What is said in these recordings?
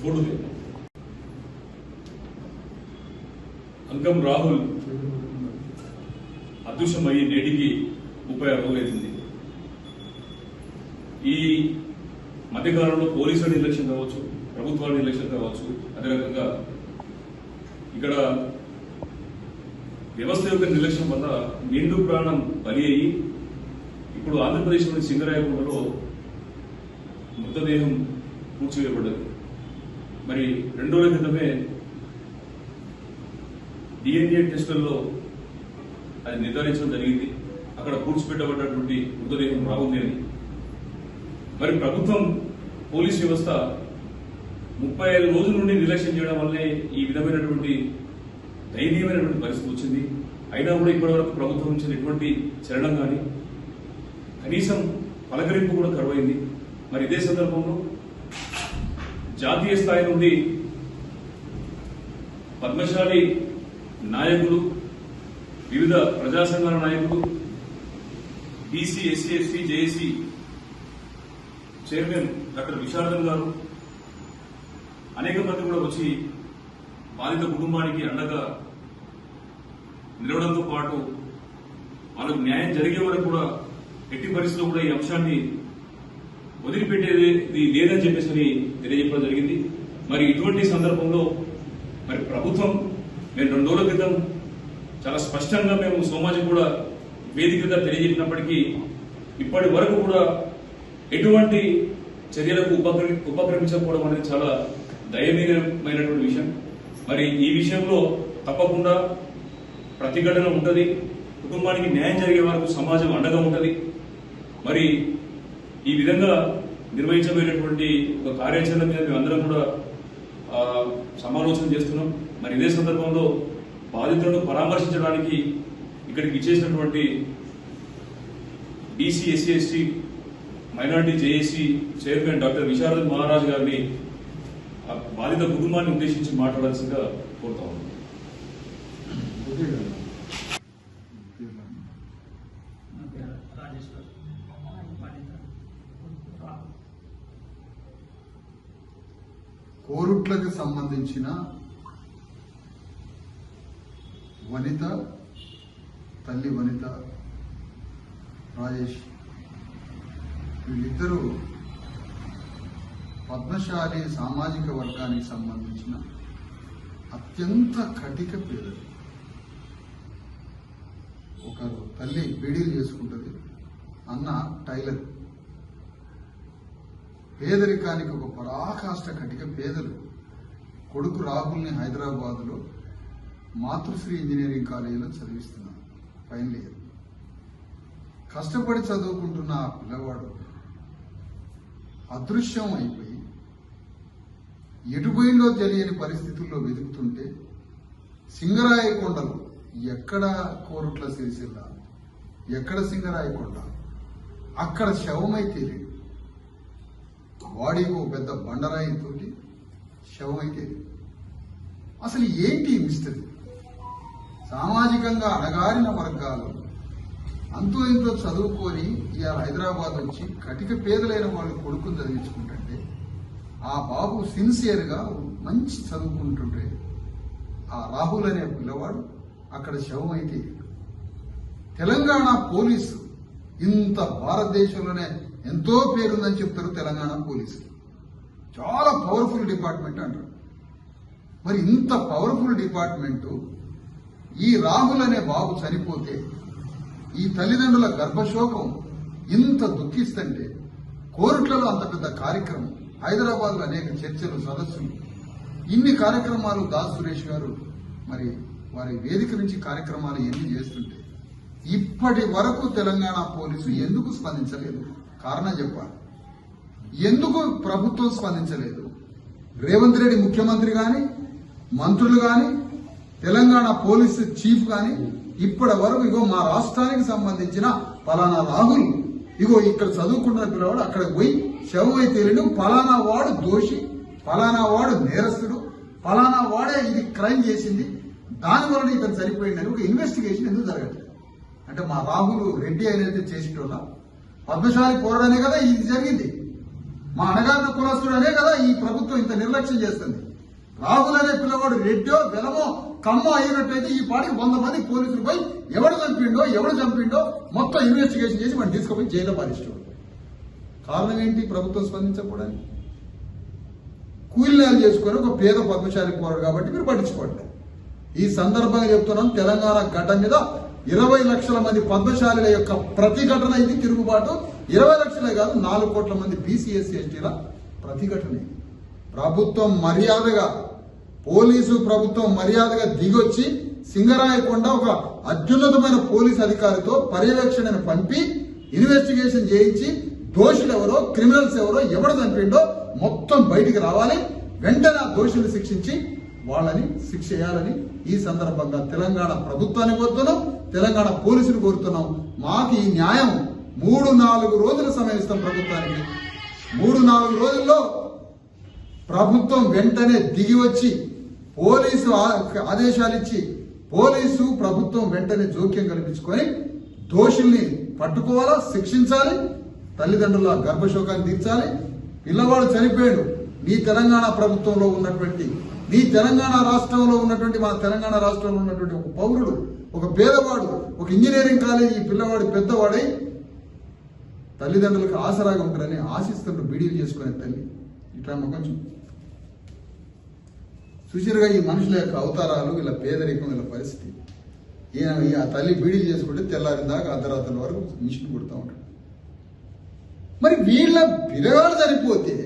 Photo दे अंकम राहुल అదృశ్యమయ్యి నేటికి 36 రోజులైంది. ఈ మధ్యకాలంలో పోలీసుల నిర్లక్ష్యం కావచ్చు, ప్రభుత్వాల నిర్లక్ష్యం కావచ్చు, అదే రకంగా ఇక్కడ వ్యవస్థ యొక్క నిర్లక్ష్యం వల్ల నిండు ప్రాణం బలి అయ్యి ఇప్పుడు ఆంధ్రప్రదేశ్లోని సింగరాయకొండలో మృతదేహం పూడ్చివేయబడ్డది. మరి 2 రోజుల క్రితమే DNA టెస్టుల్లో అది నిర్ధారించడం జరిగింది. అక్కడ పూడ్చిపెట్టబడ్డటువంటి మృతదేహం రావుంది అని. మరి ప్రభుత్వం పోలీస్ వ్యవస్థ 35 రోజుల నుండి నిర్లక్ష్యం చేయడం వల్లే ఈ విధమైనటువంటి దయనీయమైనటువంటి పరిస్థితి వచ్చింది. అయినా కూడా ఇప్పటి వరకు ప్రభుత్వం నుంచి ఎటువంటి చలనం కానీ కనీసం పలకరింపు కూడా కరువైంది. మరి ఇదే సందర్భంలో జాతీయ స్థాయి నుండి పద్మశాలి నాయకులు, వివిధ ప్రజా సంఘాల నాయకులు, BC, SC, ST, JAC chairman doctor Visharadan గారు అనేక మంది కూడా వచ్చి బాధిత కుటుంబానికి అండగా నిలవడంతో పాటు వాళ్ళకు న్యాయం జరిగే వరకు కూడా ఎట్టి పరిస్థితుల్లో కూడా ఈ అంశాన్ని వదిలిపెట్టేది లేదని చెప్పేసి తెలియజెప్పడం జరిగింది. మరి ఇటువంటి సందర్భంలో మరి ప్రభుత్వం మేము 2 రోజుల క్రితం చాలా స్పష్టంగా మేము సమాజం కూడా వేదికగా తెలియజెప్పినప్పటికీ ఇప్పటి వరకు కూడా ఎటువంటి చర్యలకు ఉపక్రమించకపోవడం అనేది చాలా దయనీయమైనటువంటి విషయం. మరి ఈ విషయంలో తప్పకుండా ప్రతిఘటన ఉంటుంది. కుటుంబానికి న్యాయం జరిగే వరకు సమాజం అండగా ఉంటుంది. మరి ఈ విధంగా నిర్వహించబోయేటటువంటి ఒక కార్యాచరణ మీద మేమందరం కూడా సమాలోచన చేస్తున్నాం. మరి ఇదే సందర్భంలో బాధితులను పరామర్శించడానికి ఇక్కడికి ఇచ్చేసినటువంటి BC, SC, ST, minority JAC chairman doctor Visharadan Maharaj గారిని బాధిత కుటుంబాన్ని ఉద్దేశించి మాట్లాడాల్సిందిగా కోరుతా ఉన్నాం. కోరుట్లకు సంబంధించిన వనిత, తల్లి వనిత, రాజేష్ వీళ్ళిద్దరూ పద్మశాలి సామాజిక వర్గానికి సంబంధించిన అత్యంత కటిక పేదలు. ఒకరు తల్లి బీడీలు చేసుకుంటుంది, అన్న టైలర్. పేదరికానికి ఒక పరాకాష్ట కటిక పేదలు. కొడుకు రాహుల్ని హైదరాబాదులో మాతృశ్రీ ఇంజనీరింగ్ కాలేజీలో చదివిస్తున్నాను, ఫైనల్ ఇయర్. కష్టపడి చదువుకుంటున్న ఆ పిల్లవాడు అదృశ్యం అయిపోయి ఎటుపోయిందో తెలియని పరిస్థితుల్లో వెతుకుతుంటే సింగరాయకొండలో, ఎక్కడ కోరుట్ల సిరిసిల్ల, ఎక్కడ సింగరాయకొండ, అక్కడ శవమై తేలి బాడీకి ఒక పెద్ద బండరాయితోటి శవమైతే. అసలు ఏంటి మిస్టరీ? సామాజికంగా అణగారిన వర్గాలు అంతో ఇంతో చదువుకొని ఇవాళ హైదరాబాద్ వచ్చి కటిక పేదలైన వాళ్ళు కొడుకుని చదివించుకుంటుంటే, ఆ బాబు సిన్సియర్గా మంచి చదువుకుంటుంటే ఆ రాహుల్ అనే పిల్లవాడు అక్కడ శవమైతే. తెలంగాణ పోలీసు ఇంత భారతదేశంలోనే ఎంతో పేరుందని చెప్తారు. తెలంగాణ పోలీసు చాలా పవర్ఫుల్ డిపార్ట్మెంట్ అంటారు. మరి ఇంత పవర్ఫుల్ డిపార్ట్మెంట్ ఈ రాహుల్ అనే బాబు చనిపోతే ఈ తల్లిదండ్రుల గర్భశోకం ఇంత దుఃఖిస్తుంటే, కోరుట్లలో అంత పెద్ద కార్యక్రమం, హైదరాబాద్లో అనేక చర్చలు, సదస్సులు, ఇన్ని కార్యక్రమాలు దాస్ సురేష్ గారు మరి వారి వేదిక నుంచి కార్యక్రమాలు ఎన్ని చేస్తుంటే ఇప్పటి వరకు తెలంగాణ పోలీసు ఎందుకు స్పందించలేదు? కారణం చెప్పాలి. ఎందుకు ప్రభుత్వం స్పందించలేదు? రేవంత్ రెడ్డి ముఖ్యమంత్రి కానీ, మంత్రులు కానీ, తెలంగాణ పోలీసు చీఫ్ కానీ ఇప్పటి వరకు ఇగో మా రాష్ట్రానికి సంబంధించిన పలానా రాహుల్ ఇగో ఇక్కడ చదువుకుంటున్న పిల్లవాడు అక్కడికి పోయి శవం అయితే పలానా వాడు దోషి, పలానా వాడు నేరస్తుడు, ఫలానా వాడే ఇది క్రైమ్ చేసింది, దాని వలన ఇతను సరిపోయిందని ఒక ఇన్వెస్టిగేషన్ ఎందుకు జరగట్లేదు? అంటే మా రాహుల్ రెడ్డి అనేది చేసేటోళ్ళ పద్మశాలి పోరాడనే కదా ఇది జరిగింది. మా అణగారిన కులస్తుడు అనే కదా ఈ ప్రభుత్వం ఇంత నిర్లక్ష్యం చేస్తుంది. రాహుల్ అనే పిల్లవాడు రెడ్డో వెలమో కమ్మో అయినట్టయితే ఈ పాటికి 100 మంది పోలీసులు పోయి ఎవడు చంపిండో మొత్తం ఇన్వెస్టిగేషన్ చేసి మనం తీసుకుపోయి జైల్లో పాలిస్తాడు. కారణం ఏంటి ప్రభుత్వం స్పందించకూడదని? కూలీనాలు చేసుకొని ఒక పేద పద్మశాలి పోరాడు కాబట్టి మీరు పట్టించుకోండి. ఈ సందర్భంగా చెప్తున్నాం, తెలంగాణ గడ్డ మీద 20 లక్షల మంది పద్మశాలిల యొక్క ప్రతిఘటన ఇది తిరుగుబాటు. 20 లక్షలే కాదు, 4 కోట్ల మంది బీసీఎస్సీ ఎస్టీల ప్రతిఘటన. ప్రభుత్వం మర్యాదగా, పోలీసు ప్రభుత్వం మర్యాదగా దిగొచ్చి సింగరాయకొండ ఒక అత్యున్నతమైన పోలీసు అధికారితో పర్యవేక్షణను పంపి ఇన్వెస్టిగేషన్ చేయించి దోషులు ఎవరో, క్రిమినల్స్ ఎవరో, ఎవడు చంపిండో మొత్తం బయటికి రావాలి. వెంటనే ఆ దోషులు శిక్షించి వాళ్ళని శిక్ష చేయాలని ఈ సందర్భంగా తెలంగాణ ప్రభుత్వాన్ని కోరుతున్నాం, తెలంగాణ పోలీసులు కోరుతున్నాం. మాకు ఈ న్యాయం 3-4 రోజుల సమయం ఇస్తాం ప్రభుత్వానికి. 3-4 రోజుల్లో ప్రభుత్వం వెంటనే దిగి వచ్చి పోలీసు ఆదేశాలు ఇచ్చి పోలీసు ప్రభుత్వం వెంటనే జోక్యం కల్పించుకొని దోషుల్ని పట్టుకోవాలా, శిక్షించాలి, తల్లిదండ్రుల గర్భశోకాన్ని తీర్చాలి. పిల్లవాడు చనిపోయాడు, నీ తెలంగాణ ప్రభుత్వంలో ఉన్నటువంటి, నీ తెలంగాణ రాష్ట్రంలో ఉన్నటువంటి, మన తెలంగాణ రాష్ట్రంలో ఉన్నటువంటి ఒక పౌరుడు, ఒక పేదవాడు, ఒక ఇంజనీరింగ్ కాలేజీ పిల్లవాడు పెద్దవాడై తల్లిదండ్రులకు ఆసరాగా ఉంటారని ఆశిస్తుంటూ బీడీలు చేసుకునే తల్లి. ఇట్లా కొంచెం సుశీరుగా ఈ మనుషుల యొక్క అవతారాలు, వీళ్ళ పేదరికం, వీళ్ళ పరిస్థితి. ఈయన ఆ తల్లి బీడీలు చేసుకుంటే తెల్లారి దాకా అర్ధరాత్రుల వరకు మిషన్ కుడుతూ ఉంటాడు. మరి వీళ్ళ పిల్లవాడు చనిపోతే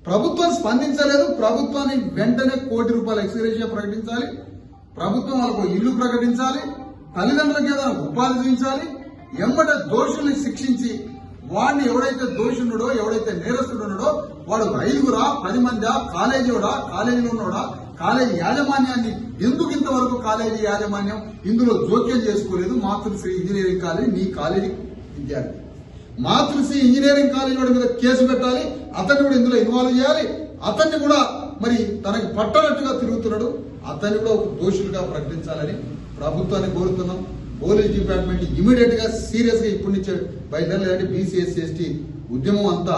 ప్రభుత్వం స్పందించలేదు. ప్రభుత్వాన్ని వెంటనే ₹1 కోటి ఎక్స్గ్రేషియా ప్రకటించాలి, ప్రభుత్వం వాళ్ళకు ఇల్లు ప్రకటించాలి, తల్లిదండ్రులకి ఏదైనా ఉపాధి చూపించాలి, ఎమ్మట దోషుల్ని శిక్షించి వాడిని ఎవడైతే దోషున్నాడో, ఎవడైతే నేరస్తుడున్నాడో వాడు 5గురా 10 మందా, కాలేజీలోడా, కాలేజీలో ఉన్నాడా, కాలేజీ యాజమాన్యాన్ని ఎందుకు ఇంతవరకు కాలేజీ యాజమాన్యం ఇందులో జోక్యం చేసుకోలేదు? మాతృశ్రీ ఇంజనీరింగ్ కాలేజీ నీ కాలేజీ విద్యార్థి, మాతృశ్రీ ఇంజనీరింగ్ కాలేజీ వాడి మీద కేసు పెట్టాలి, అతన్ని కూడా ఇందులో ఇన్వాల్వ్ చేయాలి. అతన్ని కూడా మరి తనకి పట్టనట్టుగా తిరుగుతున్నాడు, అతన్ని కూడా ఒక దోషులుగా ప్రకటించాలని ప్రభుత్వాన్ని కోరుతున్నాం. పోలీస్ డిపార్ట్మెంట్ ఇమీడియట్ గా సీరియస్ గా ఇప్పటి నుంచే బయలుదేరాలంటే బీసీఎస్సీ ఎస్టీ ఉద్యమం అంతా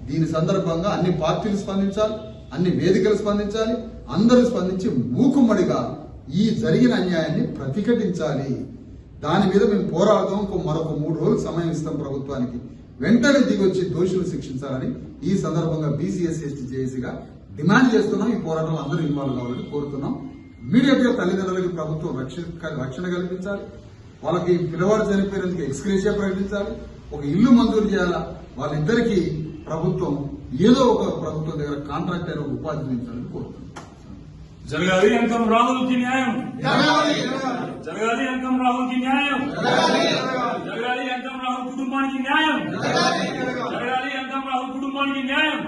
దీని సందర్భంగా అన్ని పార్టీలు స్పందించాలి, అన్ని వేదికలు స్పందించాలి, అందరూ స్పందించి మూకుమ్మడిగా ఈ జరిగిన అన్యాయాన్ని ప్రతిఘటించాలి. దాని మీద మేము పోరాడతాం. మరొక 3 రోజులు సమయం ఇస్తాం ప్రభుత్వానికి. వెంటనే దిగొచ్చి దోషులు శిక్షించాలని ఈ సందర్భంగా బీసీఎస్సీ ఎస్టీ జేఏసీగా డిమాండ్ చేస్తున్నాం. ఈ పోరాటంలో అందరూ ఇన్వాల్వ్ కావాలని కోరుతున్నాం. ఇమీడియట్ గా తల్లిదండ్రులకి ప్రభుత్వం రక్షణ కల్పించాలి, వాళ్ళకి పిల్లవాడు చనిపోయినందుకు ఎక్స్గ్రేషియా ప్రకటించాలి, ఒక ఇల్లు మంజూరు చేయాలా, వాళ్ళిద్దరికీ ప్రభుత్వం ఏదో ఒక ప్రభుత్వం దగ్గర కాంట్రాక్ట్ అయిన ఉపాధి చూపించాలని కోరుతున్నాం. జరగాలి అంకం రాహుల్కి న్యాయం, జరగాలి అంకం రాహుల్కి న్యాయం, జరగాలి అంకం రాహుల్ కుటుంబానికి న్యాయం, జరగాలి అంకం రాహుల్ కుటుంబానికి న్యాయం.